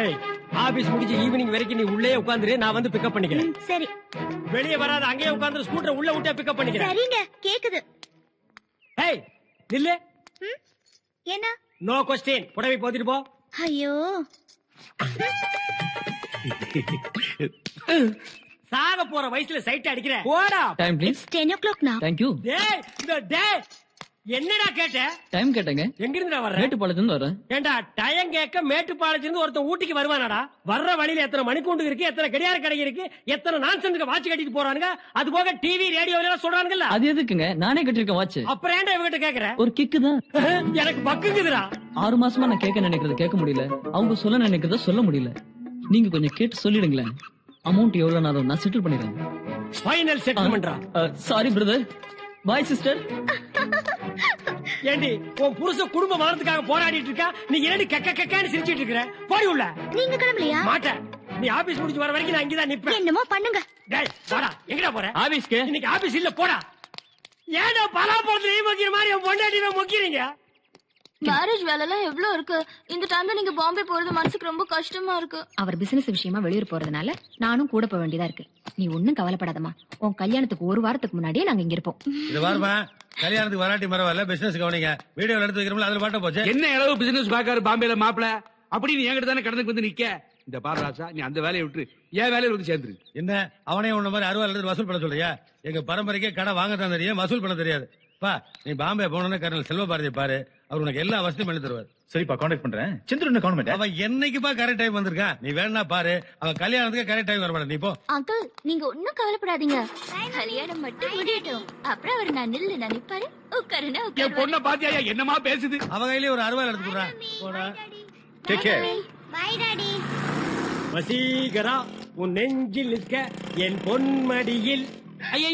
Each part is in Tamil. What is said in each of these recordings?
ஏய் ஆபீஸ் முடிஞ்சு ஈவினிங் வரைக்கும் நீ உள்ளே உட்கார்ந்துரு, நான் வந்து பிக்கப் பண்ணிக்கிறேன். சரி வெளியே வராத, அங்கேயே உட்கார்ந்து ஸ்கூட்டரை உள்ள விட்டே பிக்கப் பண்ணிக்கிறேன். சரிங்க கேக்குது. ஏய் நில்லு. என்ன? No question. புடவை போத்திட்டு போ. ஐயோ சாக போற வயசுல சைட் அடிக்கிற போடா. Time please. 10 o'clock now. Thank you. டேய் இந்த டேய் என்னடா கேட்ட? டைம் கேட்டங்க. எங்க இருந்து வர்ற? மேட்டுப்பாளையத்துல இருந்து வரேன். ஏண்டா டைம் கேட்க மேட்டுப்பாளையத்துல இருந்து ஒருத்தன் ஊட்டிக்கு வருவானடா? வர்ற வழியில எத்தனை மணிக்கூண்டு இருக்கு, எத்தனை கடியார கடை இருக்கு, எத்தனை நான்சென்ஸ்க்கு வாட்ச் கட்டிட்டு போறானுங்க. அது போக டிவி ரேடியோல எல்லாம் சொல்றாங்கல்ல. அது எதுக்குங்க? நானே கட்டிருக்கேன் வாட்ச். அப்புறம் ஏன்டா இவகிட்ட கேக்குற? ஒரு கிக்கு தான். எனக்கு பக்குங்குதுடா. 6 மாசமா நான் கேட்க நினைக்கிறத கேட்க முடியல, அவங்க சொல்ல நினைக்கிறத சொல்ல முடியல. நீங்க கொஞ்சம் கேட்டு சொல்லிடுங்களேன். அமௌண்ட் எவ்வளவு நான் செட்டில் பண்ணிடுறேன். ஃபைனல் செட்டில்மென்ட்ரா. Sorry brother. Bye sister. ஏண்டி உன் புருஷ குடும்ப மானத்துக்காக போராடிட்டு இருக்கா, நீ என்னடி கக்க கக்கன்னு சிரிச்சிட்டு இருக்கற? போடி உள்ள. நீங்க கிளம்பலையா? மாட்டேன். நீ ஆபீஸ் முடிஞ்சு வர வரைக்கும் நான் இங்க தான் நிப்பேன். என்னமோ பண்ணுங்க. டேய் போடா. எங்கடா போற? ஆபீஸ்க்கு. இன்னைக்கு ஆபீஸ் இல்ல, போடா. ஏடா பலாப்பழத்துல நீ மொக்கிற மாதிரி என் பொண்டாட்டியை மொக்கிறீங்க? மேரேஜ் வேலை எல்லாம் எவ்வளவு இருக்கு. இந்த டைம்ல நீங்க பாம்பே போறது மனசுக்கு ரொம்ப கஷ்டமா இருக்கு. அவர் பிசினஸ் விஷயமா வெளியூர் போறதுனால நானும் கூட போக வேண்டியதா இருக்கு. நீ ஒண்ணும் கவலைப்படாதமா. உன் கல்யாணத்துக்கு 1 வாரத்துக்கு முன்னாடியே நாங்க இங்க இருப்போம். இது வாருமா, கல்யாணத்துக்கு வராட்டி மரவாயில்ல, பிசினஸ் கவனிங்க. வீடியோல எடுத்து வைக்கிறோம்ல, அதுல பாட்ட போச்சு. என்ன அளவு பிசினஸ் பாக்காரு பாம்பேல மாப்பிள அப்படின்னு என்கிட்ட தானே கடனுக்கு வந்து நிக்க. இந்த பாரராசா, நீ அந்த வேலையை விட்டு என் வேலையில வந்து சேர்ந்துரு. என்ன அவனே உன்ன மாதிரி 60 எடுத்து வசூல் பண்ண சொல்றியா? எங்க பரம்பரைக்கே கடை வாங்கத்தான் தெரியும், வசூல் பண்ண தெரியாது. பா நீ பாம்பே போனோன்னு கர்னல் செல்வ பாரதி பாரு, அவர் உனக்கு எல்லா வசதியும் பண்ணி தருவார். சரிப்பா, கான்டாக்ட் பண்றேன். சந்திரன் கவர்மெண்ட் அவன் என்னைக்குப்பா கரெக்ட் டைம் வந்திருக்கான். நீ வேணா பாரு, அவன் கல்யாணத்துக்கு கரெக்ட் டைம் வரமாட்டான். நீ போ. அங்கிள் நீங்க ஒன்னும் கவலைப்படாதீங்க. கல்யாணம் மட்டும் முடியட்டும், அப்புறம் அவர் நான் நில்லு நினைப்பாரு, உட்காருன்னா என் பொண்ணை பாத்தியா என்னமா பேசுது? அவ கையிலேயே ஒரு 60 எடுத்து போடுறான். போடா. Take care. Bye daddy. Vaseegara உன் நெஞ்சில் நிற்க என் பொன்மடியில். ஐயோ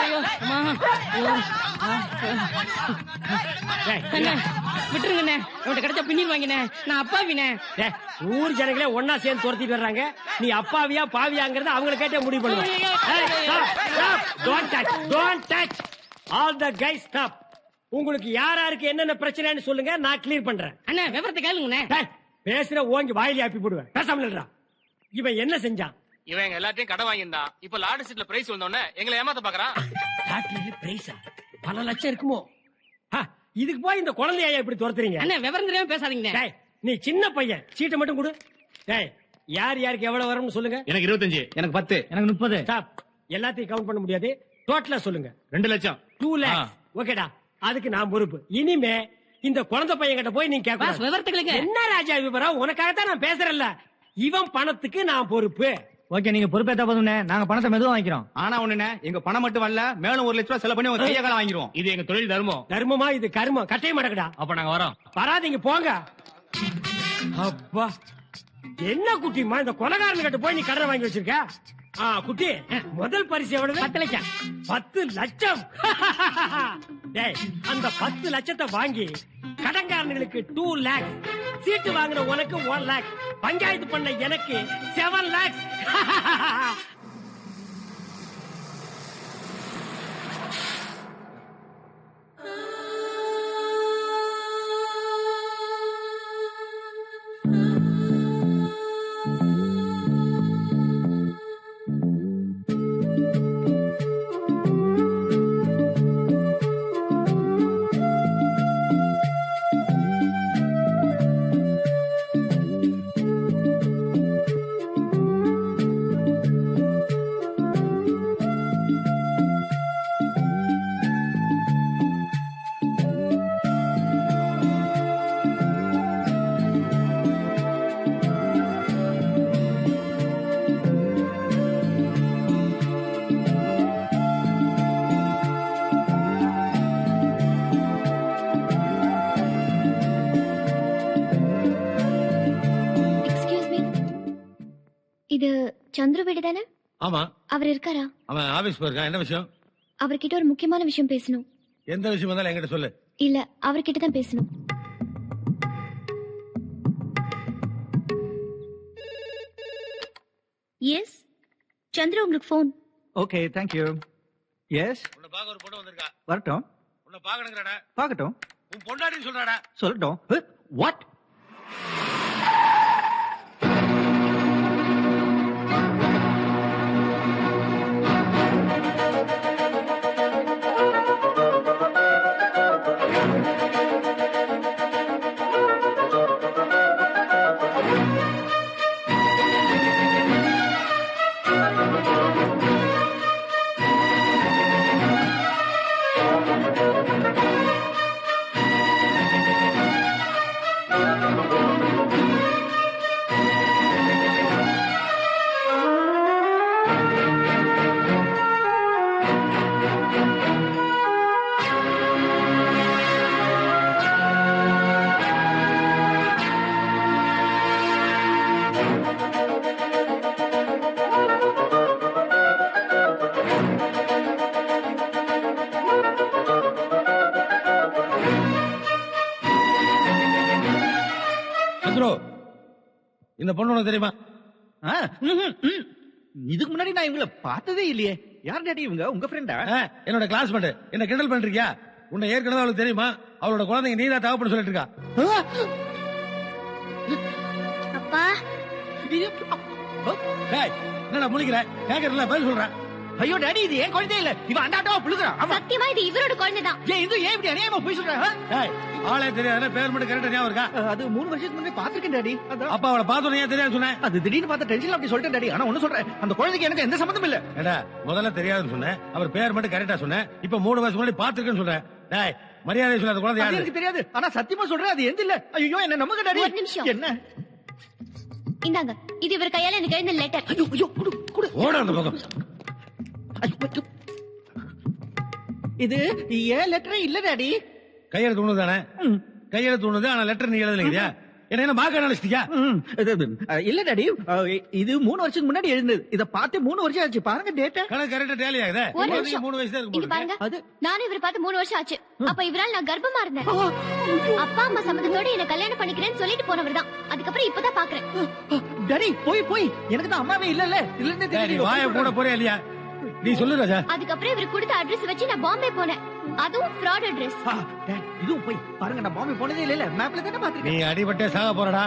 ஐயோ அம்மா. விட்டுருங்கண்ணே, அவன்கிட்ட கிடைச்சா பின்னிடுவாங்கண்ணே. நான் அப்பாவினே. ஊர் ஜனங்களே ஒன்னா சேர்ந்து துரத்திட்டு வர்றாங்க. நீ அப்பாவியா பாவியாங்கிறத அவங்களை கேட்டே முடிவு பண்ணுவாங்க. All the guys stop. உங்களுக்கு யாருக்கு என்னென்ன பிரச்சனைன்னு சொல்லுங்க, நான் கிளியர் பண்றேன். அண்ணா விவரத்தை கேளுங்கண்ணே. பேசுற ஓங்கி வாயிலே ஆப்பி போடுவேன். பேசாமல் இல்லடா. இவன் என்ன செஞ்சான்? இவன் எங்க எல்லாத்தையும் கடை வாங்கியிருந்தான். இப்ப லாட்டரி சீட்ல பிரைஸ் வந்தோடனே எங்களை ஏமாத்த பாக்குறான். லாட்டரியில பிரைஸா? பல லட்சம் இருக்குமோ? இதுக்கு போய் இந்த குழந்தைய இப்படி துரத்துறீங்க? அண்ணா விவரம் தெரியாம பேசாதீங்க. நீ சின்ன பையன், சீட்டை மட்டும் கொடு. யார் யாருக்கு எவ்வளவு வரும்னு சொல்லுங்க. எனக்கு 25. எனக்கு 10. எனக்கு 30. ஸ்டாப். எல்லாத்தையும் கவுண்ட் பண்ண முடியாது. டோட்டலா சொல்லுங்க. 2 லட்சம். 2 lakhs. ஓகேடா, அதுக்கு நான் பொறுப்பு. இனிமே இந்த குழந்தை பையன் கிட்ட போய் நீங்க கேட்க. விவரத்துக்கு என்ன ராஜா விவரம்? உனக்காகத்தான் நான் பேசுறேன்ல. இவன் பணத்துக்கு நான் பொறுப்பு. ஓகே, நீங்க பொறுப்பேத்தா போதும்னே. நாங்க பணத்தை மெதுவா வாங்கிக்கிறோம். ஆனா ஒண்ணுனே, எங்க பணம் மட்டும் வரல, மேலும் 1 லட்சம் ரூபாய் செலவு பண்ணி உங்க கையை கால வாங்கிடுவோம். இது எங்க தொழில் தர்மம். தர்மமா? இது கர்மம். கட்டைய மாட்டேங்கடா. அப்ப நாங்க வரோம். வராதீங்க, போங்க. அப்பா என்ன குட்டிமா, இந்த கொலகாரன் கிட்ட போய் நீ கடனை வாங்கி வச்சிருக்க? குட்டி, முதல் பரிசு எவ்வளவு? 10 லட்சம். 10 லட்சம். டேய், அந்த 10 லட்சத்தை வாங்கி கடன்காரங்களுக்கு 2 lakhs, சீட்டு வாங்கின உனக்கு 1 lakh, பஞ்சாயத்து பண்ண எனக்கு 7 lakhs. இது சந்துரு வீடு தானே? ஆமா. அவர் இருக்காரா? அவன் ஆபீஸ் போயிருக்கான். என்ன விஷயம்? அவர்கிட்ட ஒரு முக்கியமான விஷயம் பேசணும். எந்த விஷயம் வந்தாலும் என்கிட்ட சொல்லு. இல்ல, அவர்கிட்ட தான் பேசணும். எஸ் சந்திர, உங்களுக்கு phone. Okay, thank you. Yes. உன்னை பாக்க ஒரு பொண்ணு வந்திருக்கா. வரட்டும். உன்னை பாக்கணுங்கறடா. பார்க்கட்டும். உன் பொண்டாட்டின்னு சொல்றாடா. சொல்லட்டும். வாட்? இந்த பொண்ணு உனக்கு தெரியுமா? ஆ, இதுக்கு முன்னாடி நான் இவங்கள பார்த்ததே இல்லையே. யார் டாடி இவங்க? உங்க ஃப்ரெண்டா? என்னோட கிளாஸ்மேட். என்ன கிண்டல் பண்றியா? உன்னை ஏற்கனவே அவளுக்கு தெரியுமா? அவளோட குழந்தைங்க நீதான் தகப்பன்னு சொல்லிட்டு இருக்கா. அப்பா என்னடா முழிக்கிற? கேக்குறல பதில் சொல்ற. ஐயோ டாடி, இது ஏன் குழந்தை இல்ல. இவன் அண்டாட்டா புழுகுறான். ஆமா. சத்தியமா இது இவரோட குழந்தைதான். ஏன் இது ஏன் இப்படி அநியாயமா போய் சொல்ற? ஆளே தெரியாத பேர் மட்டும் கரெக்டா ஞாபகம் இருக்கா? அது 3 வருஷத்துக்கு முன்னாடி பாத்துருக்கேன் டாடி. அப்ப அவளை பார்த்தோன்னே ஏன் தெரியாது சொன்னேன்? அது திடீர்னு பார்த்த டென்ஷன்ல அப்படி சொல்லிட்டேன் டாடி. ஆனா ஒண்ணு சொல்றேன், அந்த குழந்தைக்கு எனக்கு எந்த சம்பந்தம் இல்ல. ஏடா முதல்ல தெரியாதுன்னு சொன்னேன், அவர் பேர் மட்டும் கரெக்டா சொன்னேன். இப்ப 3 வருஷம் முன்னாடி பாத்துருக்கேன்னு சொல்றேன். டேய் மரியாதை சொல்லாத குழந்தை அது யாரு? எனக்கு தெரியாது. ஆனா சத்தியமா சொல்றேன், அது எந்த இல்ல. ஐயோ என்ன நம்புங்க டாடி. ஒரு நிமிஷம். என்ன? இந்தாங்க, இது இவர் கையால எனக்கு எழுந்த லெட்டர். ஐயோ ஐயோ குடு குடு. ஓட அந்த பக்கம். ஐயோ, ஐயோ. இது ஏன் லெட்டரே இல்ல டாடி. கையெழுத்து ஒண்ணு தானே? கையெழுத்து ஒண்ணுது, ஆனா லெட்டர் நீ எழுதலையா? என்ன மாக்க நினைச்சிட்டியா? இல்ல டாடி, இது 3 வருஷத்துக்கு முன்னாடி எழுந்தது. இத பார்த்து 3 வருஷம் ஆச்சு. பாருங்க டேட்டா. கணக்கு கரெக்டா டேலி ஆகுதே. ஒரு நிமிஷம். 3 வயசு தான் இங்க இருக்கும். பாருங்க, அது நானும் இவரை பார்த்து 3 வருஷம் ஆச்சு. அப்ப இவரால் நான் கர்ப்பமா இருந்தேன். அப்பா அம்மா சம்மதத்தோட என்ன கல்யாணம் பண்ணிக்கிறேன்னு சொல்லிட்டு போனவர் தான். அதுக்கப்புறம் இப்பதான் பாக்குறேன். டாடி போய் எனக்கு தான் அம்மாவே இல்லல்ல. இல்லன்னு நீ தெரியும். வாயை கூட போறியா இல்லையா? நீ சொல்லு ராஜா. அதுக்கப்புறம் இவர் கொடுத்த அட்ரஸ் வச்சு நான் பாம்பே போனேன். அதுவும் ஃப்ராட் அட்ரஸ். இதுவும் போய் பாருங்க, நான் பாம்பே போனதே இல்ல. மேப்ல தானே நீ பாத்துருக்கேன். அடிபட்டே சாக போறடா.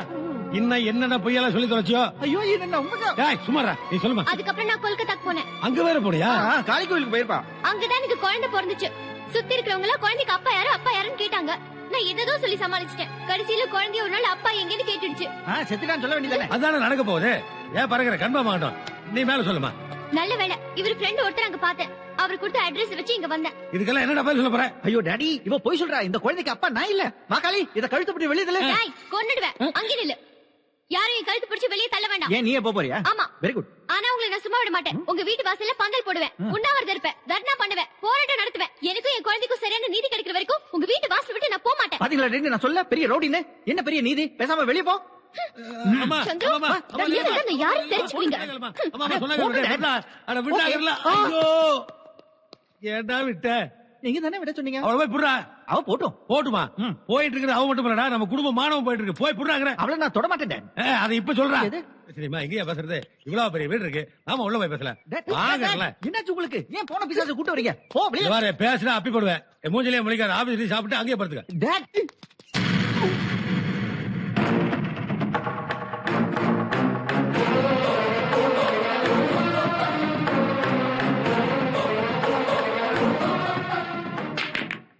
இன்னும் என்னென்ன பொய்யெல்லாம் சொல்லி தொலைச்சியோ? ஐயோ இது நம்புங்க. டேய் சும்மாடா, நீ சொல்லுமா. அதுக்கப்புறம் நான் கொல்கத்தாக்கு போனேன். அங்க வேற போறியா? காளி கோயிலுக்கு போயிருப்பா. அங்கதான் எனக்கு குழந்தை பிறந்துச்சு. சுத்தி இருக்கிறவங்க எல்லாம் குழந்தைக்கு அப்பா யாருன்னு கேட்டாங்க. நான் எதோ சொல்லி சமாளிச்சிட்டேன். கடைசியில குழந்தைய ஒரு நாள் அப்பா எங்கன்னு கேட்டுடுச்சு. செத்துட்டான்னு சொல்ல வேண்டியதானே. அதான நடக்க போகுது. ஏன் பறக்கிற? கன்ஃபார்ம் ஆகட்டும். நீ மேல சொல்லுமா. நல்ல வேளை இவர் ஃப்ரெண்ட் ஒருத்தர் அங்க பார்த்தேன். அவர் கொடுத்த அட்ரஸ் வச்சு இங்க வந்தேன். இதுக்கெல்லாம் என்னடா பதில் சொல்ல போற? ஐயோ டாடி, இவ போய் சொல்றா. இந்த குழந்தைக்கு அப்பா நான் இல்ல. மாக்காளி, இத கழுத்து பிடி வெளிய தள்ள. டேய் கொன்னுடுவேன். அங்க நில்லு. யாரையும் என் கழுத்து பிடிச்சு வெளியே தள்ள வேண்டாம். ஏன் நீயே போறியா? ஆமா. Very good. ஆனா உங்களை நான் சும்மா விட மாட்டேன். உங்க வீட்டு வாசல்ல பந்தல் போடுவேன், உண்ணாவிரதம் இருப்பேன், தர்ணா பண்ணுவேன், போராட்டம் நடத்துவேன். எனக்கும் என் குழந்தைக்கும் சரியான நீதி கிடைக்கிற வரைக்கும் உங்க வீட்டு வாசல் விட்டு நான் போக மாட்டேன். பாத்தீங்களா டாடி, நான் சொல்ல பெரிய ரவுடின்னு. என்ன பெரிய நீதி? பேசாம வெளிய போ. அம்மா, சந்திரு, அம்மா, அம்மா, நான் இல்லம்மா. நான் யாரும் தெரிஞ்சுப்பீங்க. அம்மா, அம்மா, சொன்னாங்க விடு. விடா. அட விடாங்கறல. ஐயோ. ஏன்டா விட்ட? நீங்க தானே விட சொன்னீங்க. அவள போய் புடுறா. அவ போட்டும். போட்டுமா? போயிட்டு இருக்குது அவ மட்டும் இல்லடா, நம்ம குடும்பம் மானவம் போயிட்டு இருக்கு. போய் புடுறாங்கற. அவள நான் தொட மாட்டேன். அதை இப்ப சொல்றா. எது? சரிமா, இங்கயா பேசுறது? இவ்வளவு பெரிய வீடு இருக்கு. ஆமா, உள்ள போய் பேசலாம். வாங்கல. என்னாச்சு உங்களுக்கு? ஏன் போன பிசாசு கூட்டி வரீங்க? போ வெளிய. வேற பேசினா அப்பி போடுவேன். மூஞ்சிலே முழிக்காத. ஆபீஸ்ல சாப்பிட்டு அங்கேயே படுத்துக்க. Dad.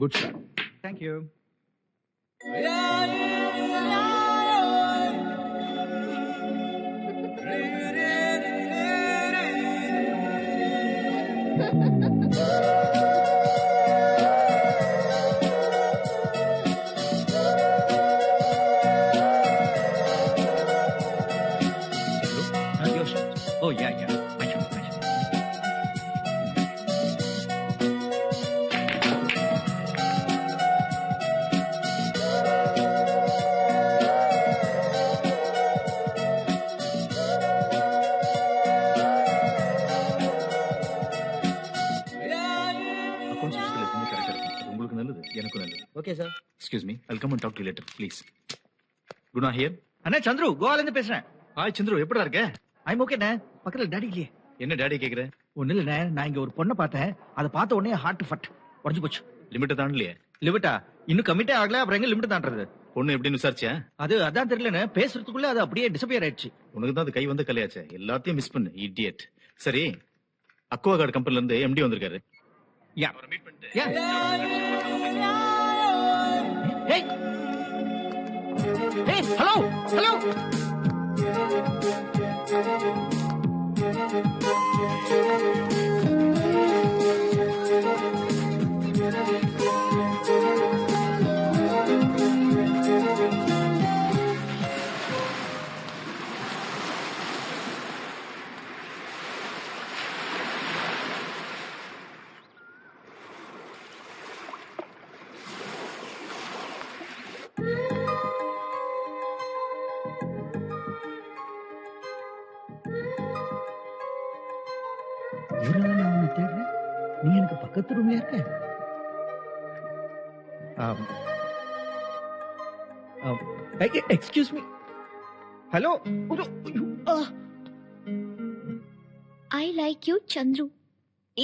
Good shot. Thank you. Oh yeah. I should. உங்களுக்கு நல்லது, எனக்கும் நல்லது. Okay sir. Excuse me, I'll come and talk to you later, please. Guna here. அண்ணா சந்துரு, கோவால இருந்து பேசுறேன். Hi சந்திரு, எப்படிடா இருக்க? I'm okay ண்ணே. பக்கத்துல டாடி இல்லையே. என்ன டாடி கேக்குற? ஒண்ணு இல்லண்ணே, நான் இங்க ஒரு பொண்ணை பார்த்தேன். அதை பார்த்த உடனே ஹார்ட் ஃபட் உடஞ்சு போச்சு. லிமிட்ட தாண்டலையே. லிமிட்டா? இன்னும் கமிட்டே ஆகல, அப்புறம் எங்க லிமிட் தாண்டறது? பொண்ணு எப்படின்னு விசாரிச்சா? அதான் தெரியலண்ணே. பேசுறதுக்குள்ள அது அப்படியே டிசப்பியர் ஆயிடுச்சு. உனக்கு தான் அது கை வந்து கலையாச்சே. எல்லாத்தையும் மிஸ் பண்ணு, இடியட். சரி, அக்வா கார்டு கம்பெனில இருந்து எம்டி வந்திருக்காரு. யா. அவரை மீட் பண்ணிட்டு. யா. Hey. Hey, hello. நீ எனக்கு பக்கத்து ரூம்ல இருக்க. Excuse me. Hello I like you Chandru.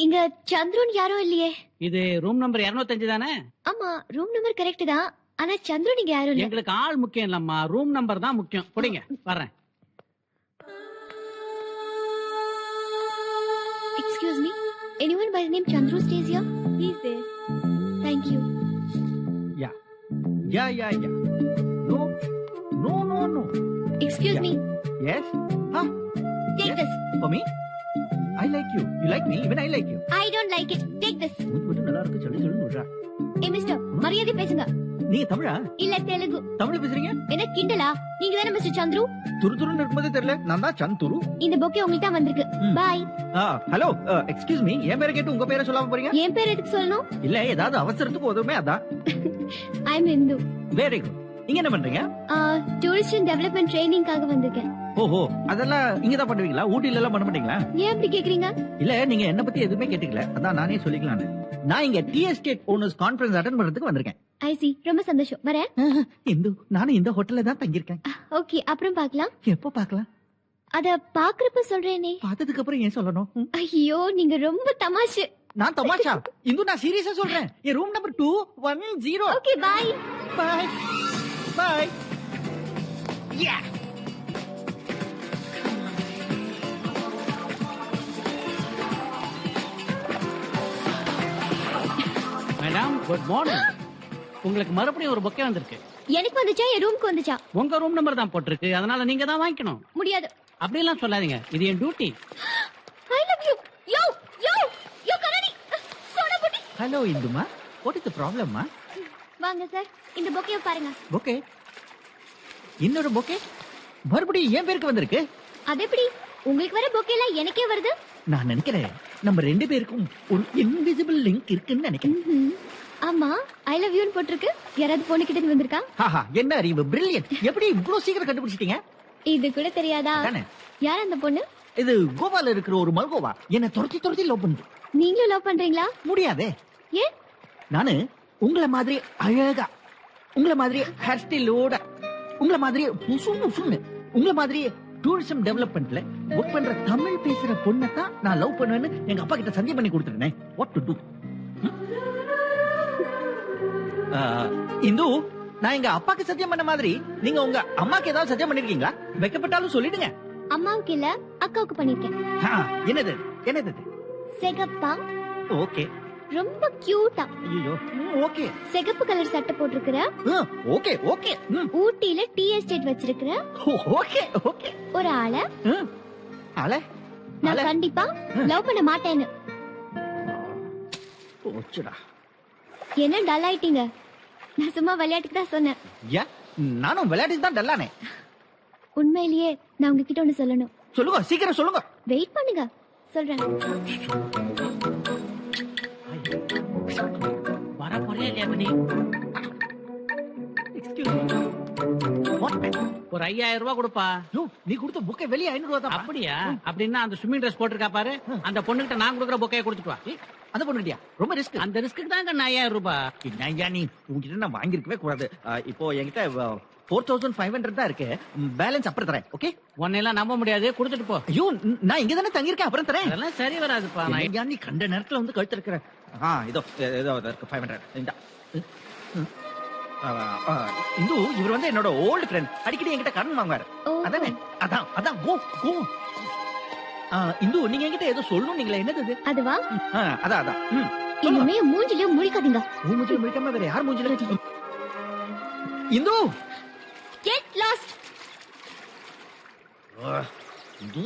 இங்க சந்துருன்னு யாரும் இல்லையே. இது ரூம் நம்பர் 205 தானே? ஆமா, ரூம் நம்பர் கரெக்ட் தான். ஆனா சந்துரு நீங்க யாரும் இல்ல. எங்களுக்கு ஆள் முக்கியம் இல்லம்மா, ரூம் நம்பர் தான் முக்கியம். கொடுங்க, வர்றேன். Excuse me, anyone by the name Chandru stays here? He's there. Thank you. Yeah. No. Excuse me, Yes. take Yes. this. For me? I like you. You like me? Even I like you. I don't like it. Take this. மூஞ்சி நல்லா இருக்கு சொல்லி விடுறா. Hey mister, மரியாதை பேசுங்க. நீங்க தமிழா? இல்ல தெலுங்கு. தமிழ் பேசுறீங்க? என்ன கிண்டலா? நீங்க தானே மிஸ்டர் சந்துரு? துருதுருன்னு இருக்கும்போதே தெரியல. நான் தான் சந்துரு. இந்த பொக்கே உங்களுக்கு தான் வந்திருக்கு. பை. ஹலோ எக்ஸ்கியூஸ் மீ, என் பேரை கேட்டு உங்க பேரை சொல்லாம போறீங்க? என் பேர் எதுக்கு சொல்லணும்? இல்ல ஏதாவது அவசரத்துக்கு உதவுமே அதான். I am Indu. Very good. நீங்க என்ன பண்றீங்க? டூரிஸ்ட் அண்ட் டெவலப்மெண்ட் ட்ரைனிங்காக வந்திருக்கேன். ஓஹோ, அதெல்லாம் இங்க தான் பண்ணுவீங்களா? ஊட்டில எல்லாம் பண்ண மாட்டீங்களா? ஏன் அப்படி கேக்குறீங்க? இல்ல நீங்க என்ன பத்தி எதுவுமே கேட்டுக்கல, அதான் நானே சொல்லிக்கலாம்னு. நான் இங்க tea estate owners conference attend பண்றதுக்கு வந்திருக்கேன். ஐ சி, ரொம்ப சந்தோஷம். வரேன். இந்து, நானும் இந்த ஹோட்டல்ல தான் தங்கியிருக்கேன். ஓகே, அப்புறம் பார்க்கலாம். எப்போ பார்க்கலாம்? அத பாக்குறப்ப சொல்றேனே. பார்த்ததுக்கு அப்புறம் ஏன் சொல்லணும்? ஐயோ, நீங்க ரொம்ப தமாஷு. நான் தமாஷா? இந்து, நான் சீரியஸா சொல்றேன். என் room number 210. Okay, bye. Bye bye. Yeah. Madam, good morning. உங்களுக்கு மறுபடியும் ஒரு பொக்கே வந்திருக்கு. எனக்கு வந்துச்சா என் ரூமுக்கு வந்துச்சா? உங்க ரூம் நம்பர் தான் போட்டிருக்கு, அதனால நீங்க தான் வாங்கிக்கணும். முடியாது. அப்படி எல்லாம் சொல்லாதீங்க, இது என் டியூட்டி. I love you. யோ கரடி. சோடா புட்டி. ஹலோ இந்துமா, வாட் இஸ் தி ப்ராப்ளம்மா? வாங்க சார், இந்த பொக்கேவை பாருங்க. ஓகே. இன்னொரு பொக்கே மறுபடியும் என் பேருக்கு வந்திருக்கு. அது எப்படி உங்களுக்கு வர பொக்கேல எனக்கே வருது? நான் நினைக்கிறேன் நம்ம ரெண்டு பேருக்கும் ஒரு இன்விசிபிள் லிங்க் இருக்குன்னு நினைக்கிறேன். ஆமா, ஐ லவ் யூன்னு போட்டிருக்கு. யாராவது பொண்ணு கிட்ட இருந்து வந்திருக்கா? ஆஹா, என்ன அறிவு, பிரில்லியன்ட். எப்படி இவ்வளவு சீக்கிரம் கண்டுபிடிச்சிட்டீங்க? இது கூட தெரியாதா? யார் அந்த பொண்ணு? இது கோவால இருக்கிற ஒரு மல்கோவா. என்ன துரத்தி லவ் பண்ணுது. நீங்களும் லவ் பண்றீங்களா? முடியாதே. ஏன்? நானு உங்களை மாதிரி அழகா, உங்களை மாதிரி ஹேர் ஸ்டைலோட, உங்களை மாதிரி புசுன்னு, உங்களை மாதிரி டூரிசம் டெவலப்மெண்ட்ல ஒர்க் பண்ற தமிழ் பேசுற பொண்ணை தான் நான் லவ் பண்ணுவேன்னு எங்க அப்பா கிட்ட சத்தியம் பண்ணி கொடுத்துருக்கேன். What to to? இந்து, நான் எங்க அப்பாக்கு சத்தியம் பண்ண மாதிரி நீங்க உங்க அம்மாக்கு ஏதாவது சத்தியம் பண்ணிருக்கீங்களா? வெக்கப்பட்டாலும் சொல்லிடுங்க. அம்மாவுக்கு இல்ல, அக்காவுக்கு பண்ணிருக்கேன். என்னது? செகப்பா. ஓகே. ரொம்ப கியூட்டா. ஐயோ, ஓகே. சிகப்பு கலர் சட்டை போட்டிருக்கிற. ஓகே. ஊட்டியில டீ எஸ்டேட் வச்சிருக்கிற. ஓகே. ஒரு ஆளை நான் கண்டிப்பா லவ் பண்ண மாட்டேன்னு. போச்சுடா. என்ன டல் ஆயிட்டீங்க? நான் சும்மா விளையாட்டுக்கு தான் சொன்னேன். நானும் விளையாட்டுக்கு தான் டல்லானே. உண்மையிலேயே நான் உங்ககிட்ட ஒண்ணு சொல்லணும். சொல்லுங்க, சீக்கிரம் சொல்லுங்க. வெயிட் பண்ணுங்க, சொல்றேன். வர போறே இல்லையா நீ? ஒரு 5000 ரூபாய் கொடுப்பா. நீ கொடுத்த புக்கை வெளியே 500 ரூபாய் தான். அப்படியா? அப்படின்னா அந்த ஸ்விம்மிங் ட்ரெஸ் போட்டிருக்கா பாரு, அந்த பொண்ணுகிட்ட நான் கொடுக்குற புக்கையை கொடுத்துட்டு வா. அந்த பொண்ணுட்டியா? ரொம்ப ரிஸ்க். அந்த ரிஸ்க்கு தான் 5000 ரூபாய். என்னய்யா நீ, உங்ககிட்ட நான் வாங்கிருக்கவே கூடாது. இப்போ என்கிட்ட 4500 தான் இருக்கு. பேலன்ஸ் அப்புறம் தரேன். ஓகே? உன்னையெல்லாம் நம்ப முடியாது, கொடுத்துட்டு போ. ஐயோ, நான் இங்க தானே தங்கியிருக்கேன், அப்புறம் தரேன். அதெல்லாம் சரி வராதுப்பா. நான் நீ கண்ட நேரத்துல வந்து கழுத்து இருக்கிற. இதோ 500 இந்தா. இந்து, இவர் வந்து என்னோட ஓல்டு ஃப்ரெண்ட். அடிக்கடி என்கிட்ட கடன் வாங்குவாரு. அதானே? அதான் கோ. இந்து, நீங்க என்கிட்ட ஏதோ சொல்லணும் நீங்களே, என்னது? அதுவா? அதான். இனிமே மூஞ்சில முழிக்காதீங்க. மூஞ்சில முழிக்காம வேற யார் மூஞ்சில? Hindu, get lost. இந்து